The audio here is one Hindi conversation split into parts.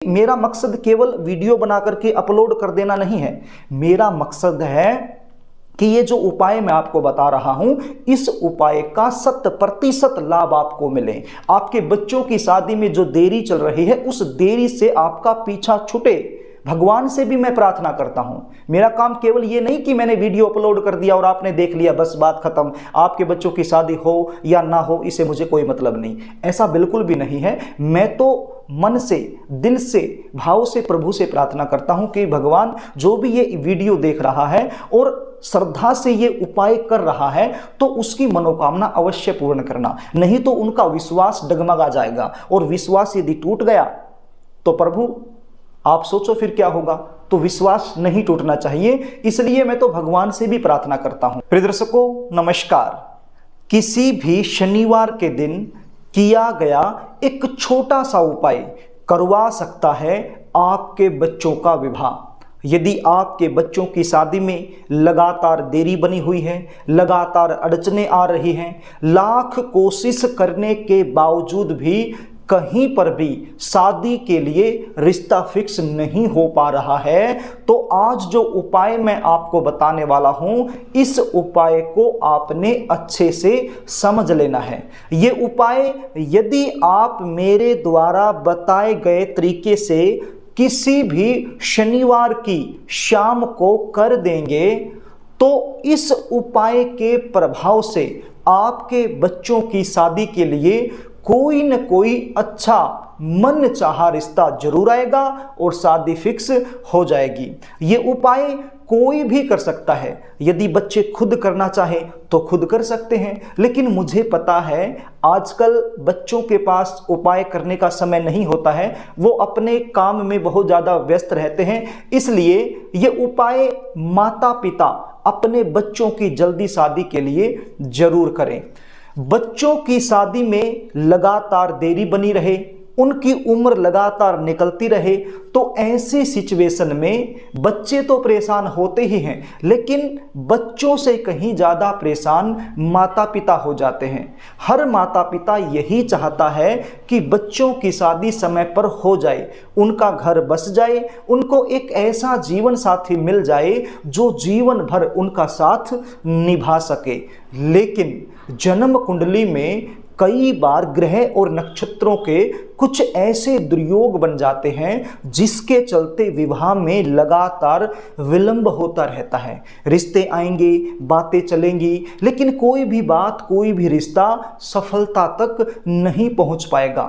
मेरा मकसद केवल वीडियो बना करके अपलोड कर देना नहीं है। मेरा मकसद है कि ये जो उपाय मैं आपको बता रहा हूं, इस उपाय का 100% लाभ आपको मिले। आपके बच्चों की शादी में जो देरी चल रही है, उस देरी से आपका पीछा छूटे। भगवान से भी मैं प्रार्थना करता हूं। मेरा काम केवल ये नहीं कि मैंने वीडियो अपलोड कर दिया और आपने देख लिया, बस बात खत्म। आपके बच्चों की शादी हो या ना हो, इससे मुझे कोई मतलब नहीं। ऐसा बिल्कुल भी नहीं है। मैं तो मन से, दिल से, भाव से प्रभु से प्रार्थना करता हूं कि भगवान, जो भी ये वीडियो देख रहा है और श्रद्धा से ये उपाय कर रहा है, तो उसकी मनोकामना अवश्य पूर्ण करना। नहीं तो उनका विश्वास डगमगा जाएगा, और विश्वास यदि टूट गया तो प्रभु आप सोचो फिर क्या होगा। तो विश्वास नहीं टूटना चाहिए, इसलिए मैं तो भगवान से भी प्रार्थना करता हूं। प्रिय दर्शकों नमस्कार। किसी भी शनिवार के दिन किया गया एक छोटा सा उपाय करवा सकता है आपके बच्चों का विवाह। यदि आपके बच्चों की शादी में लगातार देरी बनी हुई है, लगातार अड़चने आ रही हैं, लाख कोशिश करने के बावजूद भी कहीं पर भी शादी के लिए रिश्ता फिक्स नहीं हो पा रहा है, तो आज जो उपाय मैं आपको बताने वाला हूं, इस उपाय को आपने अच्छे से समझ लेना है। ये उपाय यदि आप मेरे द्वारा बताए गए तरीके से किसी भी शनिवार की शाम को कर देंगे, तो इस उपाय के प्रभाव से आपके बच्चों की शादी के लिए कोई न कोई अच्छा मन चाहा रिश्ता जरूर आएगा और शादी फिक्स हो जाएगी। ये उपाय कोई भी कर सकता है। यदि बच्चे खुद करना चाहें तो खुद कर सकते हैं, लेकिन मुझे पता है आजकल बच्चों के पास उपाय करने का समय नहीं होता है, वो अपने काम में बहुत ज़्यादा व्यस्त रहते हैं। इसलिए ये उपाय माता पिता अपने बच्चों की जल्दी शादी के लिए जरूर करें। बच्चों की शादी में लगातार देरी बनी रहे, उनकी उम्र लगातार निकलती रहे, तो ऐसी सिचुएशन में बच्चे तो परेशान होते ही हैं, लेकिन बच्चों से कहीं ज़्यादा परेशान माता पिता हो जाते हैं। हर माता पिता यही चाहता है कि बच्चों की शादी समय पर हो जाए, उनका घर बस जाए, उनको एक ऐसा जीवन साथी मिल जाए जो जीवन भर उनका साथ निभा सके। लेकिन जन्म कुंडली में कई बार ग्रह और नक्षत्रों के कुछ ऐसे दुर्योग बन जाते हैं जिसके चलते विवाह में लगातार विलंब होता रहता है। रिश्ते आएंगे, बातें चलेंगी, लेकिन कोई भी बात, कोई भी रिश्ता सफलता तक नहीं पहुंच पाएगा।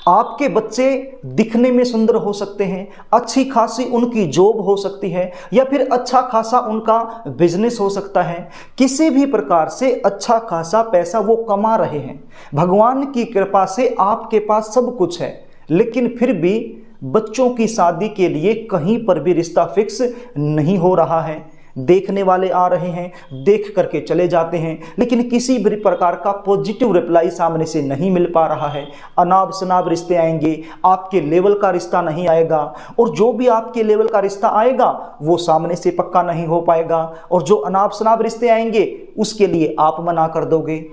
आपके बच्चे दिखने में सुंदर हो सकते हैं, अच्छी खासी उनकी जॉब हो सकती है, या फिर अच्छा खासा उनका बिजनेस हो सकता है। किसी भी प्रकार से अच्छा खासा पैसा वो कमा रहे हैं। भगवान की कृपा से आपके पास सब कुछ है, लेकिन फिर भी बच्चों की शादी के लिए कहीं पर भी रिश्ता फिक्स नहीं हो रहा है। देखने वाले आ रहे हैं, देख करके चले जाते हैं, लेकिन किसी भी प्रकार का पॉजिटिव रिप्लाई सामने से नहीं मिल पा रहा है। अनाप शनाप रिश्ते आएंगे, आपके लेवल का रिश्ता नहीं आएगा, और जो भी आपके लेवल का रिश्ता आएगा वो सामने से पक्का नहीं हो पाएगा, और जो अनाप शनाप रिश्ते आएंगे उसके लिए आप मना कर दोगे,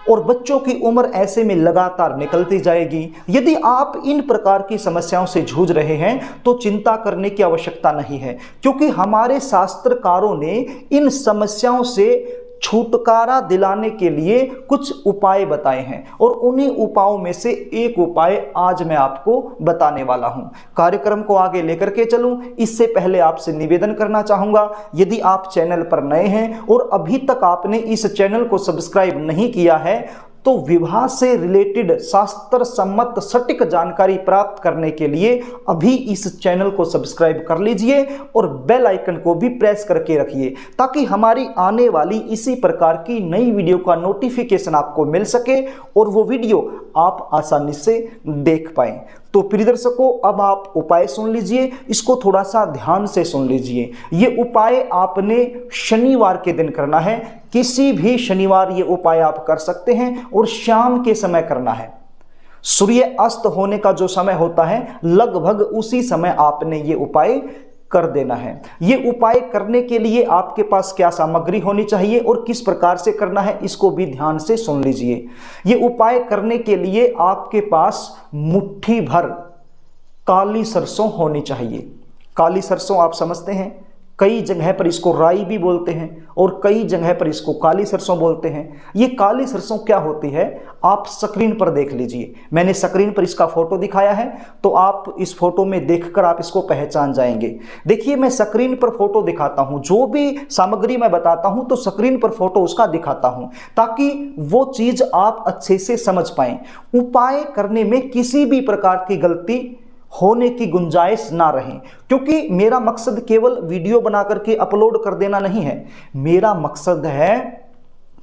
और बच्चों की उम्र ऐसे में लगातार निकलती जाएगी। यदि आप इन प्रकार की समस्याओं से जूझ रहे हैं तो चिंता करने की आवश्यकता नहीं है, क्योंकि हमारे शास्त्रकारों ने इन समस्याओं से छुटकारा दिलाने के लिए कुछ उपाय बताए हैं, और उन्हीं उपायों में से एक उपाय आज मैं आपको बताने वाला हूं। कार्यक्रम को आगे लेकर के चलूं, इससे पहले आपसे निवेदन करना चाहूंगा, यदि आप चैनल पर नए हैं और अभी तक आपने इस चैनल को सब्सक्राइब नहीं किया है, तो विवाह से रिलेटेड शास्त्र सम्मत सटीक जानकारी प्राप्त करने के लिए अभी इस चैनल को सब्सक्राइब कर लीजिए और बेल आइकन को भी प्रेस करके रखिए, ताकि हमारी आने वाली इसी प्रकार की नई वीडियो का नोटिफिकेशन आपको मिल सके और वो वीडियो आप आसानी से देख पाएं। तो प्रिय दर्शकों, अब आप उपाय सुन लीजिए, इसको थोड़ा सा ध्यान से सुन लीजिए। ये उपाय आपने शनिवार के दिन करना है। किसी भी शनिवार ये उपाय आप कर सकते हैं, और शाम के समय करना है। सूर्य अस्त होने का जो समय होता है, लगभग उसी समय आपने ये उपाय कर देना है। ये उपाय करने के लिए आपके पास क्या सामग्री होनी चाहिए और किस प्रकार से करना है, इसको भी ध्यान से सुन लीजिए। ये उपाय करने के लिए आपके पास मुट्ठी भर काली सरसों होनी चाहिए। काली सरसों आप समझते हैं, कई जगह पर इसको राई भी बोलते हैं और कई जगह पर इसको काली सरसों बोलते हैं। ये काली सरसों क्या होती है आप स्क्रीन पर देख लीजिए। मैंने स्क्रीन पर इसका फोटो दिखाया है, तो आप इस फोटो में देखकर आप इसको पहचान जाएंगे। देखिए मैं स्क्रीन पर फोटो दिखाता हूं, जो भी सामग्री मैं बताता हूं तो स्क्रीन पर फोटो उसका दिखाता हूं, ताकि वो चीज आप अच्छे से समझ पाएं। उपाय करने में किसी भी प्रकार की गलती होने की गुंजाइश ना रहे, क्योंकि मेरा मकसद केवल वीडियो बना करके अपलोड कर देना नहीं है। मेरा मकसद है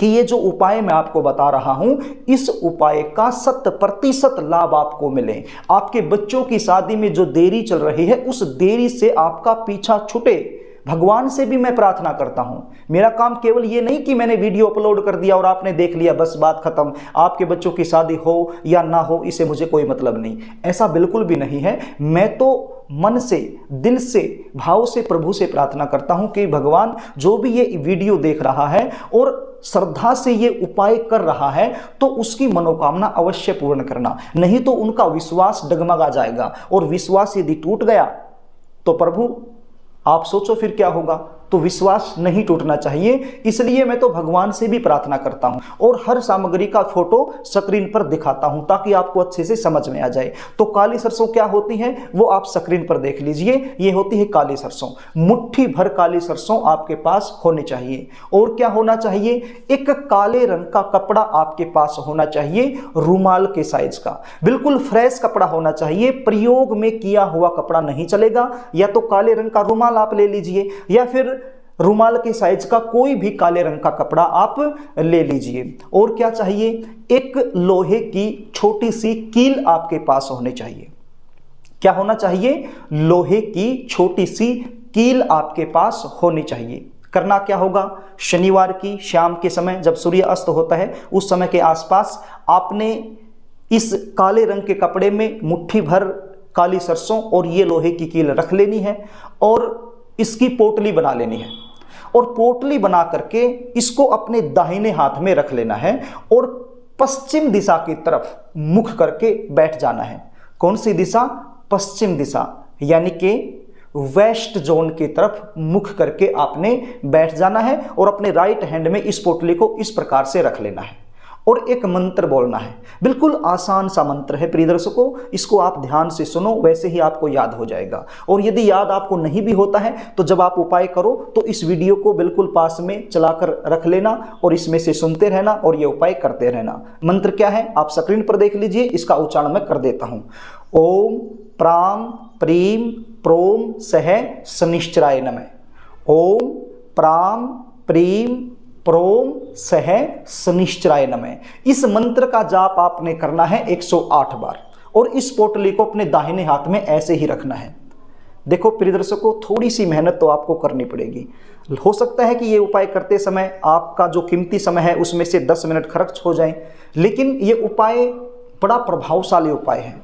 कि ये जो उपाय मैं आपको बता रहा हूं, इस उपाय का 100% लाभ आपको मिले। आपके बच्चों की शादी में जो देरी चल रही है, उस देरी से आपका पीछा छूटे। भगवान से भी मैं प्रार्थना करता हूं। मेरा काम केवल ये नहीं कि मैंने वीडियो अपलोड कर दिया और आपने देख लिया, बस बात खत्म। आपके बच्चों की शादी हो या ना हो, इससे मुझे कोई मतलब नहीं। ऐसा बिल्कुल भी नहीं है। मैं तो मन से, दिल से, भाव से प्रभु से प्रार्थना करता हूं कि भगवान जो भी ये वीडियो देख रहा है और श्रद्धा से ये उपाय कर रहा है, तो उसकी मनोकामना अवश्य पूर्ण करना, नहीं तो उनका विश्वास डगमगा जाएगा। और विश्वास यदि टूट गया तो प्रभु आप सोचो फिर क्या होगा। तो विश्वास नहीं टूटना चाहिए, इसलिए मैं तो भगवान से भी प्रार्थना करता हूं और हर सामग्री का फोटो स्क्रीन पर दिखाता हूं, ताकि आपको अच्छे से समझ में आ जाए। तो काली सरसों क्या होती है वो आप स्क्रीन पर देख लीजिए। ये होती है काली सरसों। मुट्ठी भर काली सरसों आपके पास होनी चाहिए। और क्या होना चाहिए, एक काले रंग का कपड़ा आपके पास होना चाहिए, रुमाल के साइज का, बिल्कुल फ्रेश कपड़ा होना चाहिए। प्रयोग में किया हुआ कपड़ा नहीं चलेगा। या तो काले रंग का रुमाल आप ले लीजिए, या फिर रुमाल के साइज का कोई भी काले रंग का कपड़ा आप ले लीजिए। और क्या चाहिए, एक लोहे की छोटी सी कील आपके पास होनी चाहिए। क्या होना चाहिए, लोहे की छोटी सी कील आपके पास होनी चाहिए। करना क्या होगा, शनिवार की शाम के समय जब सूर्य अस्त होता है, उस समय के आसपास आपने इस काले रंग के कपड़े में मुट्ठी भर काली सरसों और ये लोहे की कील रख लेनी है और इसकी पोटली बना लेनी है। और पोटली बना करके इसको अपने दाहिने हाथ में रख लेना है और पश्चिम दिशा की तरफ मुख करके बैठ जाना है। कौन सी दिशा, पश्चिम दिशा, यानी कि वेस्ट जोन की तरफ मुख करके आपने बैठ जाना है और अपने राइट हैंड में इस पोटली को इस प्रकार से रख लेना है और एक मंत्र बोलना है। बिल्कुल आसान सा मंत्र है प्रिय दर्शकों, इसको आप ध्यान से सुनो, वैसे ही आपको याद हो जाएगा। और यदि याद आपको नहीं भी होता है तो जब आप उपाय करो तो इस वीडियो को बिल्कुल पास में चलाकर रख लेना और इसमें से सुनते रहना और ये उपाय करते रहना। मंत्र क्या है आप स्क्रीन पर देख लीजिए, इसका उच्चारण मैं कर देता हूं। ओम प्राम प्रीम प्रोम सह शनिश्चराय नमः। ओम प्राम प्रीम प्रोम सह शनिश्चराय नमः। इस मंत्र का जाप आपने करना है 108 बार और इस पोटली को अपने दाहिने हाथ में ऐसे ही रखना है। देखो प्रिय दर्शकों, थोड़ी सी मेहनत तो आपको करनी पड़ेगी। हो सकता है कि ये उपाय करते समय आपका जो कीमती समय है उसमें से 10 मिनट खर्च हो जाए, लेकिन ये उपाय बड़ा प्रभावशाली उपाय है।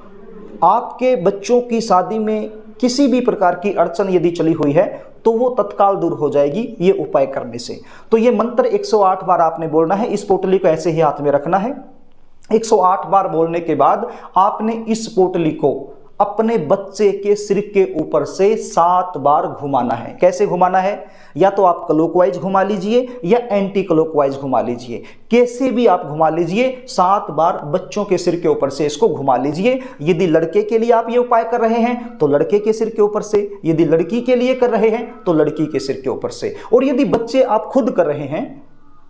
आपके बच्चों की शादी में किसी भी प्रकार की अड़चन यदि चली हुई है तो वो तत्काल दूर हो जाएगी ये उपाय करने से। तो ये मंत्र 108 बार आपने बोलना है। इस पोटली को ऐसे ही हाथ में रखना है। 108 बार बोलने के बाद आपने इस पोटली को अपने बच्चे के सिर के ऊपर से 7 बार घुमाना है। कैसे घुमाना है, या तो आप क्लॉकवाइज घुमा लीजिए या एंटी क्लॉकवाइज घुमा लीजिए, कैसे भी आप घुमा लीजिए। 7 बार बच्चों के सिर के ऊपर से इसको घुमा लीजिए। यदि लड़के के लिए आप ये उपाय कर रहे हैं तो लड़के के सिर के ऊपर से, यदि लड़की के लिए कर रहे हैं तो लड़की के सिर के ऊपर से, और यदि बच्चे आप खुद कर रहे हैं,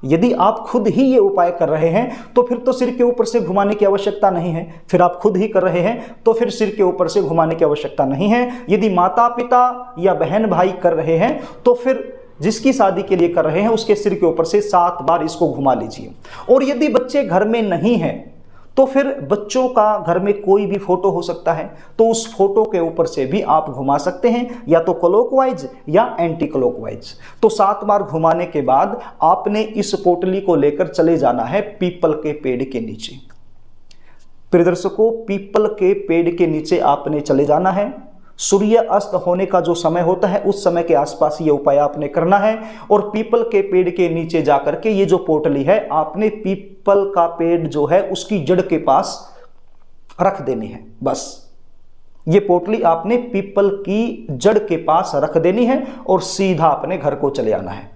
यदि आप खुद ही ये उपाय कर रहे हैं तो फिर तो सिर के ऊपर से घुमाने की आवश्यकता नहीं है। फिर आप खुद ही कर रहे हैं तो फिर सिर के ऊपर से घुमाने की आवश्यकता नहीं है। यदि माता पिता या बहन भाई कर रहे हैं तो फिर जिसकी शादी के लिए कर रहे हैं उसके सिर के ऊपर से 7 बार इसको घुमा लीजिए। और यदि बच्चे घर में नहीं हैं तो फिर बच्चों का घर में कोई भी फोटो हो सकता है, तो उस फोटो के ऊपर से भी आप घुमा सकते हैं, या तो क्लॉकवाइज या एंटी क्लॉकवाइज। तो 7 बार घुमाने के बाद आपने इस पोटली को लेकर चले जाना है पीपल के पेड़ के नीचे। प्रिय दर्शकों, पीपल के पेड़ के नीचे आपने चले जाना है। सूर्य अस्त होने का जो समय होता है उस समय के आसपास ये उपाय आपने करना है और पीपल के पेड़ के नीचे जाकर के ये जो पोटली है आपने पीपल का पेड़ जो है उसकी जड़ के पास रख देनी है। बस ये पोटली आपने पीपल की जड़ के पास रख देनी है और सीधा अपने घर को चले आना है।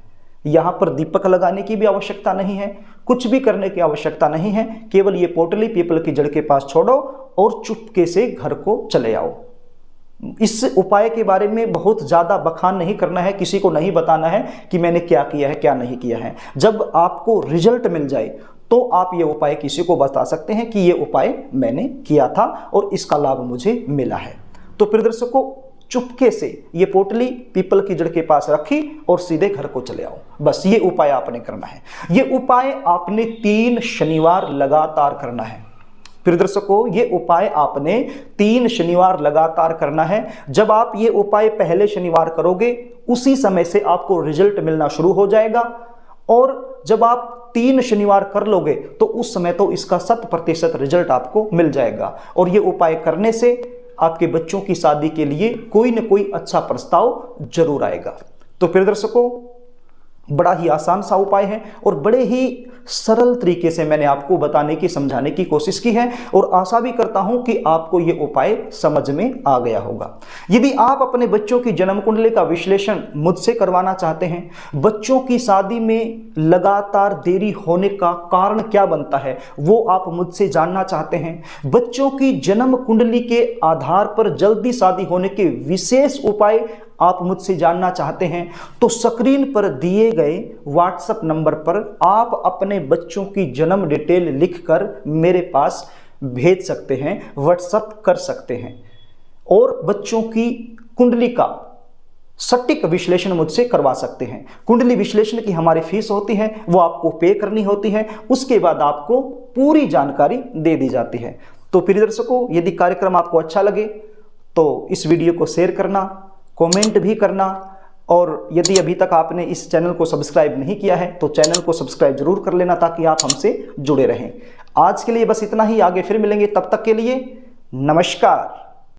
यहां पर दीपक लगाने की भी आवश्यकता नहीं है, कुछ भी करने की आवश्यकता नहीं है, केवल ये पोटली पीपल की जड़ के पास छोड़ो और चुपके से घर को चले आओ। इस उपाय के बारे में बहुत ज़्यादा बखान नहीं करना है, किसी को नहीं बताना है कि मैंने क्या किया है क्या नहीं किया है। जब आपको रिजल्ट मिल जाए तो आप ये उपाय किसी को बता सकते हैं कि ये उपाय मैंने किया था और इसका लाभ मुझे मिला है। तो प्रिय दर्शकों, चुपके से ये पोटली पीपल की जड़ के पास रखी और सीधे घर को चले आओ, बस ये उपाय आपने करना है। ये उपाय आपने 3 शनिवार लगातार करना है। प्रिय दर्शकों, ये उपाय आपने 3 शनिवार लगातार करना है। जब आप ये उपाय पहले शनिवार करोगे उसी समय से आपको रिजल्ट मिलना शुरू हो जाएगा, और जब आप 3 शनिवार कर लोगे तो उस समय तो इसका 100% रिजल्ट आपको मिल जाएगा। और ये उपाय करने से आपके बच्चों की शादी के लिए कोई न कोई अच्छा प्रस्ताव जरूर आएगा। तो प्रिय दर्शकों, बड़ा ही आसान सा उपाय है और बड़े ही सरल तरीके से मैंने आपको बताने की समझाने की कोशिश की है, और आशा भी करता हूं कि आपको ये उपाय समझ में आ गया होगा। यदि आप अपने बच्चों की जन्म कुंडली का विश्लेषण मुझसे करवाना चाहते हैं, बच्चों की शादी में लगातार देरी होने का कारण क्या बनता है वो आप मुझसे जानना चाहते हैं, बच्चों की जन्म कुंडली के आधार पर जल्दी शादी होने के विशेष उपाय आप मुझसे जानना चाहते हैं, तो स्क्रीन पर दिए गए व्हाट्सएप नंबर पर आप अपने बच्चों की जन्म डिटेल लिखकर मेरे पास भेज सकते हैं, व्हाट्सएप कर सकते हैं, और बच्चों की कुंडली का सटीक विश्लेषण मुझसे करवा सकते हैं। कुंडली विश्लेषण की हमारी फीस होती है, वो आपको पे करनी होती है, उसके बाद आपको पूरी जानकारी दे दी जाती है। तो प्रिय दर्शकों, यदि कार्यक्रम आपको अच्छा लगे तो इस वीडियो को शेयर करना, कमेंट भी करना, और यदि अभी तक आपने इस चैनल को सब्सक्राइब नहीं किया है तो चैनल को सब्सक्राइब जरूर कर लेना ताकि आप हमसे जुड़े रहें। आज के लिए बस इतना ही, आगे फिर मिलेंगे, तब तक के लिए नमस्कार।